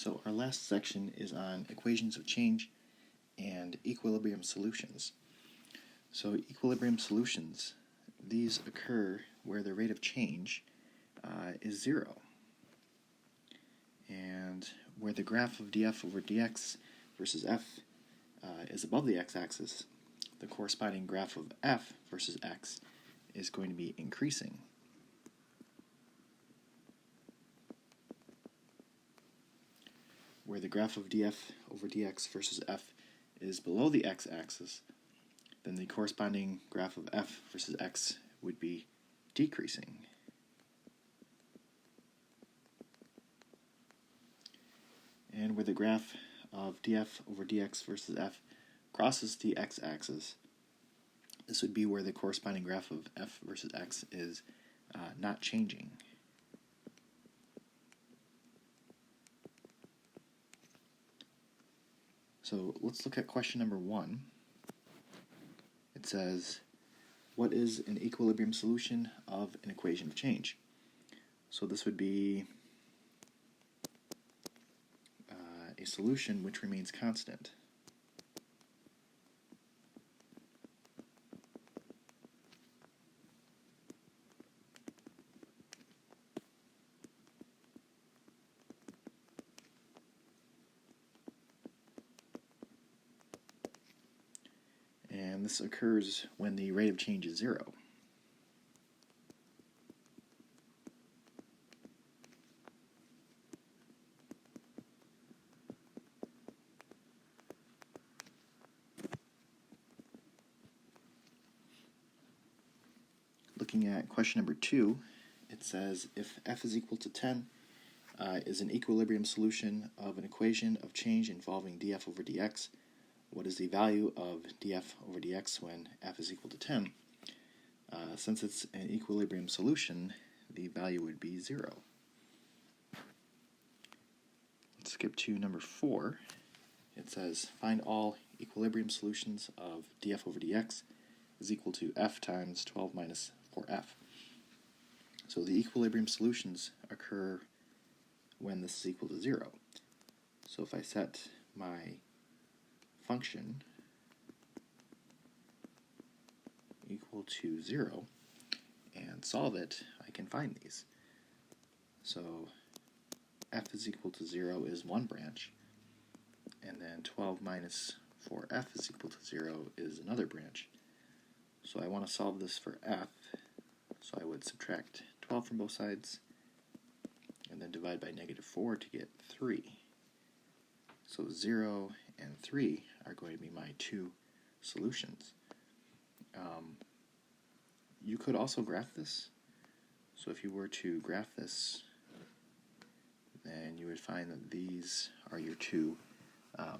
So our last section is on equations of change and equilibrium solutions. So equilibrium solutions, these occur where the rate of change is zero, and where the graph of df over dx versus f is above the x-axis, the corresponding graph of f versus x is going to be increasing. Where the graph of df over dx versus f is below the x-axis, then the corresponding graph of f versus x would be decreasing. And where the graph of df over dx versus f crosses the x-axis, this would be where the corresponding graph of f versus x is not changing. So let's look at question number 1. It says, what is an equilibrium solution of an equation of change? So this would be a solution which remains constant. And this occurs when the rate of change is zero. Looking at question number 2, it says if f is equal to 10 is an equilibrium solution of an equation of change involving df over dx, what is the value of df over dx when f is equal to 10? Since it's an equilibrium solution, the value would be 0. Let's skip to number 4. It says find all equilibrium solutions of df over dx is equal to f times 12 minus 4f. So the equilibrium solutions occur when this is equal to 0. So if I set my function equal to 0 and solve it, I can find these. So f is equal to 0 is one branch, and then 12 minus 4f is equal to 0 is another branch. So I want to solve this for f, so I would subtract 12 from both sides and then divide by negative 4 to get 3. So 0 and 3 are going to be my two solutions. You could also graph this. So if you were to graph this, then you would find that these are your two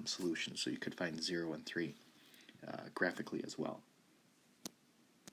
solutions. So you could find 0 and 3 graphically as well.